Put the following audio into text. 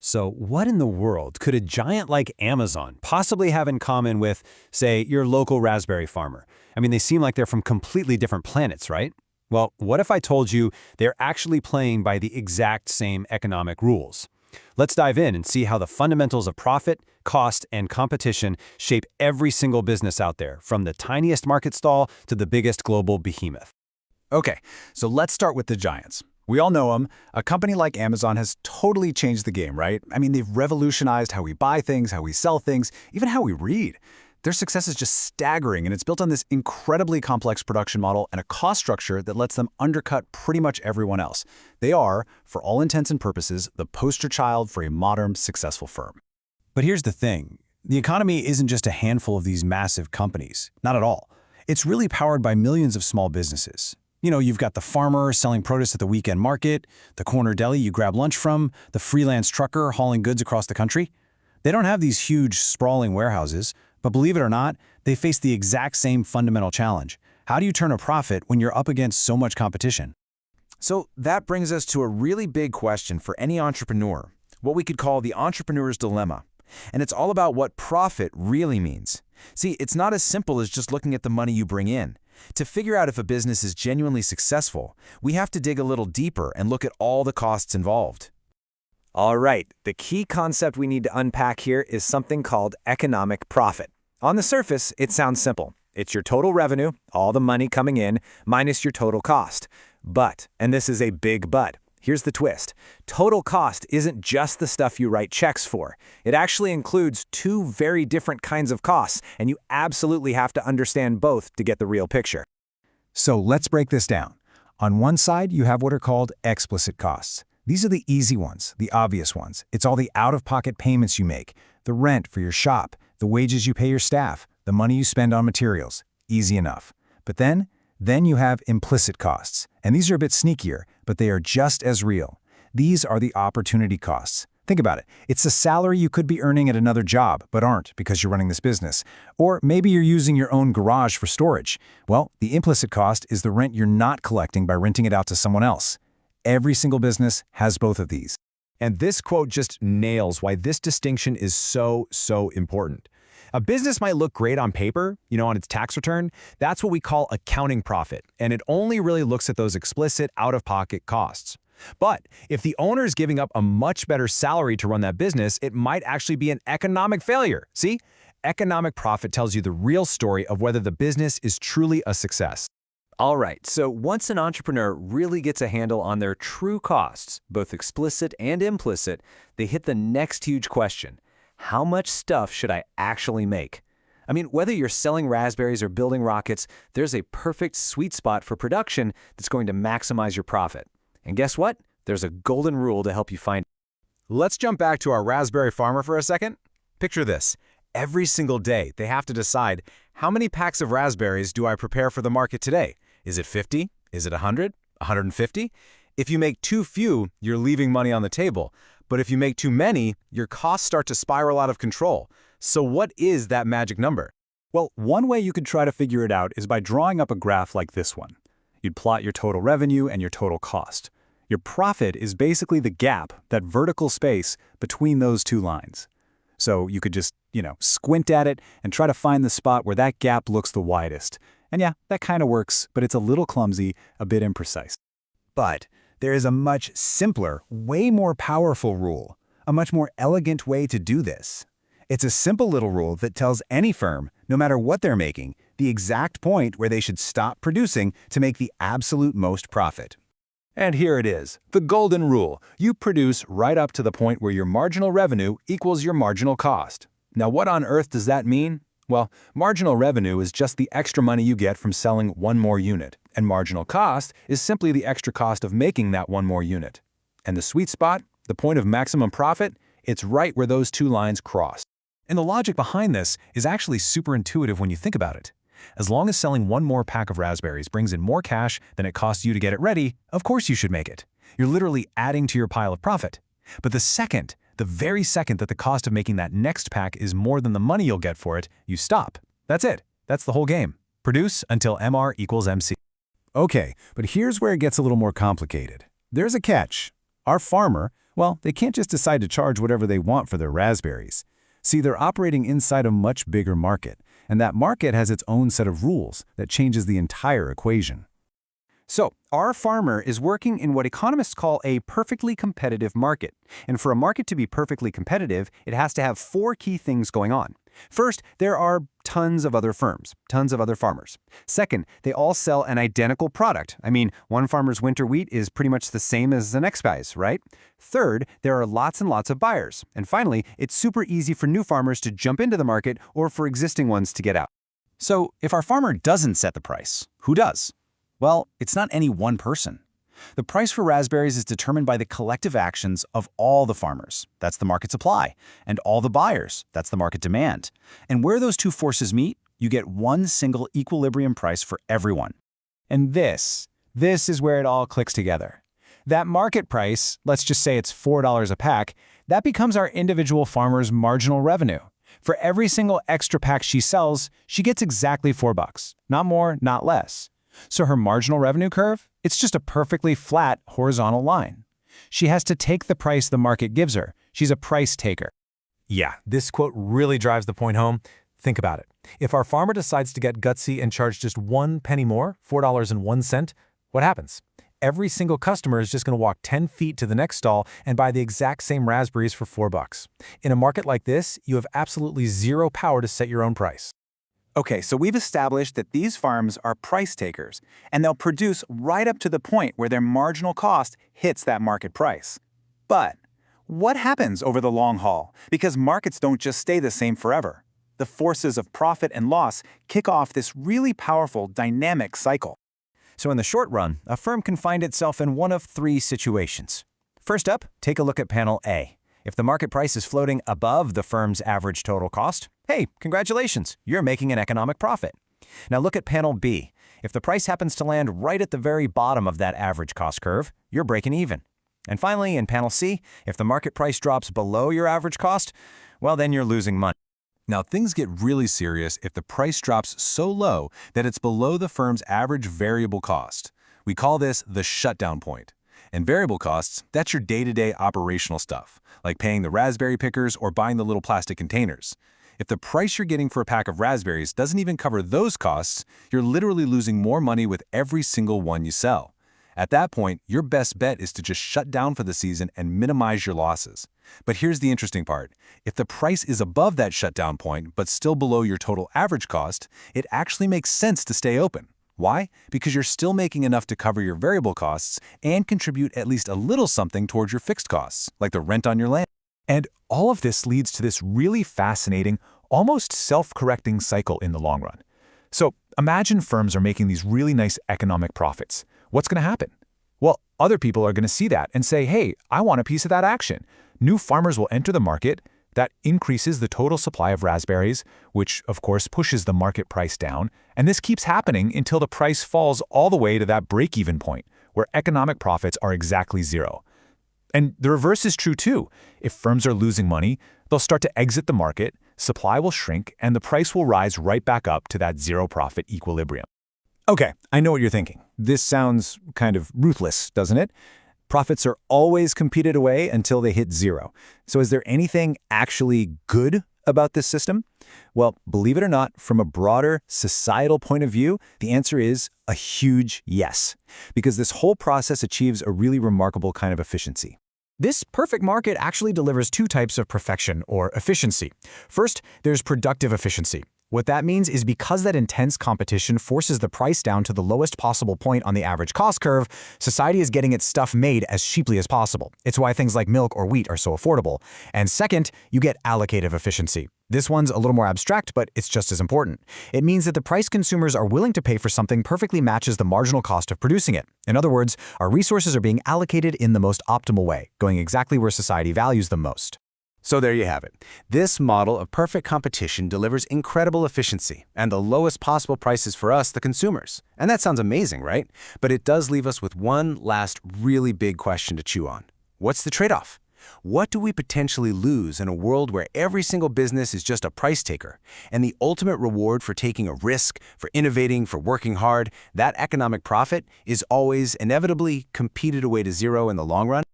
So what in the world could a giant like Amazon possibly have in common with, say, your local raspberry farmer? I mean, they seem like they're from completely different planets, right? Well, what if I told you they're actually playing by the exact same economic rules? Let's dive in and see how the fundamentals of profit, cost, and competition shape every single business out there, from the tiniest market stall to the biggest global behemoth. Okay, so let's start with the giants. We all know them. A company like Amazon has totally changed the game, right? I mean, they've revolutionized how we buy things, how we sell things, even how we read. Their success is just staggering, and it's built on this incredibly complex production model and a cost structure that lets them undercut pretty much everyone else. They are, for all intents and purposes, the poster child for a modern, successful firm. But here's the thing. The economy isn't just a handful of these massive companies. Not at all. It's really powered by millions of small businesses. You know, you've got the farmer selling produce at the weekend market, the corner deli you grab lunch from, the freelance trucker hauling goods across the country. They don't have these huge, sprawling warehouses, but believe it or not, they face the exact same fundamental challenge. How do you turn a profit when you're up against so much competition? So that brings us to a really big question for any entrepreneur, what we could call the entrepreneur's dilemma. And it's all about what profit really means. See, it's not as simple as just looking at the money you bring in. To figure out if a business is genuinely successful, we have to dig a little deeper and look at all the costs involved. All right, the key concept we need to unpack here is something called economic profit. On the surface, it sounds simple. It's your total revenue, all the money coming in, minus your total cost. But, and this is a big but, here's the twist. Total cost isn't just the stuff you write checks for. It actually includes two very different kinds of costs, and you absolutely have to understand both to get the real picture. So let's break this down. On one side, you have what are called explicit costs. These are the easy ones, the obvious ones. It's all the out-of-pocket payments you make, the rent for your shop, the wages you pay your staff, the money you spend on materials. Easy enough. But then you have implicit costs. And these are a bit sneakier, but they are just as real. These are the opportunity costs. Think about it. It's the salary you could be earning at another job, but aren't because you're running this business. Or maybe you're using your own garage for storage. Well, the implicit cost is the rent you're not collecting by renting it out to someone else. Every single business has both of these. And this quote just nails why this distinction is so important. A business might look great on paper, on its tax return. That's what we call accounting profit, and it only really looks at those explicit out-of-pocket costs. But if the owner is giving up a much better salary to run that business, it might actually be an economic failure. See? Economic profit tells you the real story of whether the business is truly a success. All right, so once an entrepreneur really gets a handle on their true costs, both explicit and implicit, they hit the next huge question. How much stuff should I actually make? I mean, whether you're selling raspberries or building rockets, there's a perfect sweet spot for production that's going to maximize your profit. And guess what? There's a golden rule to help you find it. Let's jump back to our raspberry farmer for a second. Picture this. Every single day, they have to decide, how many packs of raspberries do I prepare for the market today? Is it 50? Is it 100? 150? If you make too few, you're leaving money on the table. But if you make too many, your costs start to spiral out of control. So what is that magic number? Well, one way you could try to figure it out is by drawing up a graph like this one. You'd plot your total revenue and your total cost. Your profit is basically the gap, that vertical space between those two lines. So you could just, squint at it and try to find the spot where that gap looks the widest. And yeah, that kind of works, but it's a little clumsy, a bit imprecise. But there is a much simpler, way more powerful rule, a much more elegant way to do this. It's a simple little rule that tells any firm, no matter what they're making, the exact point where they should stop producing to make the absolute most profit. And here it is, the golden rule. You produce right up to the point where your marginal revenue equals your marginal cost. Now, what on earth does that mean? Well, marginal revenue is just the extra money you get from selling one more unit, and marginal cost is simply the extra cost of making that one more unit. And the sweet spot, the point of maximum profit, it's right where those two lines cross. And the logic behind this is actually super intuitive when you think about it. As long as selling one more pack of raspberries brings in more cash than it costs you to get it ready, of course you should make it. You're literally adding to your pile of profit. But the very second that the cost of making that next pack is more than the money you'll get for it, you stop. That's it. That's the whole game. Produce until MR equals MC. Okay, but here's where it gets a little more complicated. There's a catch. Our farmer, Well, they can't just decide to charge whatever they want for their raspberries. See, they're operating inside a much bigger market, and that market has its own set of rules that changes the entire equation. So, our farmer is working in what economists call a perfectly competitive market. And for a market to be perfectly competitive, it has to have 4 key things going on. First, there are tons of other firms, tons of other farmers. Second, they all sell an identical product. I mean, one farmer's winter wheat is pretty much the same as the next guy's, right? Third, there are lots and lots of buyers. And finally, it's super easy for new farmers to jump into the market or for existing ones to get out. So if our farmer doesn't set the price, who does? Well, it's not any one person. The price for raspberries is determined by the collective actions of all the farmers. That's the market supply. And all the buyers. That's the market demand. And where those two forces meet, you get one single equilibrium price for everyone. And this is where it all clicks together. That market price, let's just say it's $4 a pack, that becomes our individual farmer's marginal revenue. For every single extra pack she sells, she gets exactly $4. Not more, not less. So her marginal revenue curve, it's just a perfectly flat horizontal line. She has to take the price the market gives her. She's a price taker. Yeah, this quote really drives the point home. Think about it. If our farmer decides to get gutsy and charge just 1 penny more, $4.01, what happens? Every single customer is just going to walk 10 feet to the next stall and buy the exact same raspberries for $4. In a market like this, you have absolutely zero power to set your own price. Okay, so we've established that these farms are price takers, and they'll produce right up to the point where their marginal cost hits that market price. But what happens over the long haul? Because markets don't just stay the same forever. The forces of profit and loss kick off this really powerful, dynamic cycle. So in the short run, a firm can find itself in one of 3 situations. First up, take a look at panel A. If the market price is floating above the firm's average total cost, hey, congratulations, you're making an economic profit. Now look at panel B. If the price happens to land right at the very bottom of that average cost curve, you're breaking even. And finally, in panel C, if the market price drops below your average cost, well, then you're losing money. Now, things get really serious if the price drops so low that it's below the firm's average variable cost. We call this the shutdown point. And variable costs, that's your day-to-day operational stuff, like paying the raspberry pickers or buying the little plastic containers. If the price you're getting for a pack of raspberries doesn't even cover those costs, you're literally losing more money with every single one you sell. At that point, your best bet is to just shut down for the season and minimize your losses. But here's the interesting part. If the price is above that shutdown point, but still below your total average cost, it actually makes sense to stay open. Why? Because you're still making enough to cover your variable costs and contribute at least a little something towards your fixed costs, like the rent on your land. And all of this leads to this really fascinating, almost self-correcting cycle in the long run. So imagine firms are making these really nice economic profits. What's going to happen? Well, other people are going to see that and say, hey, I want a piece of that action. New farmers will enter the market. That increases the total supply of raspberries, which of course pushes the market price down. And this keeps happening until the price falls all the way to that break-even point, where economic profits are exactly zero. And the reverse is true too. If firms are losing money, they'll start to exit the market, supply will shrink, and the price will rise right back up to that zero-profit equilibrium. Okay, I know what you're thinking. This sounds kind of ruthless, doesn't it? Profits are always competed away until they hit zero. So is there anything actually good about this system? Well, believe it or not, from a broader societal point of view, the answer is a huge yes, because this whole process achieves a really remarkable kind of efficiency. This perfect market actually delivers 2 types of perfection or efficiency. First, there's productive efficiency. What that means is because that intense competition forces the price down to the lowest possible point on the average cost curve, society is getting its stuff made as cheaply as possible. It's why things like milk or wheat are so affordable. And second, you get allocative efficiency. This one's a little more abstract, but it's just as important. It means that the price consumers are willing to pay for something perfectly matches the marginal cost of producing it. In other words, our resources are being allocated in the most optimal way, going exactly where society values them most. So there you have it. This model of perfect competition delivers incredible efficiency and the lowest possible prices for us, the consumers. And that sounds amazing, right? But it does leave us with one last really big question to chew on. What's the trade-off? What do we potentially lose in a world where every single business is just a price taker, and the ultimate reward for taking a risk, for innovating, for working hard, that economic profit is always inevitably competed away to zero in the long run?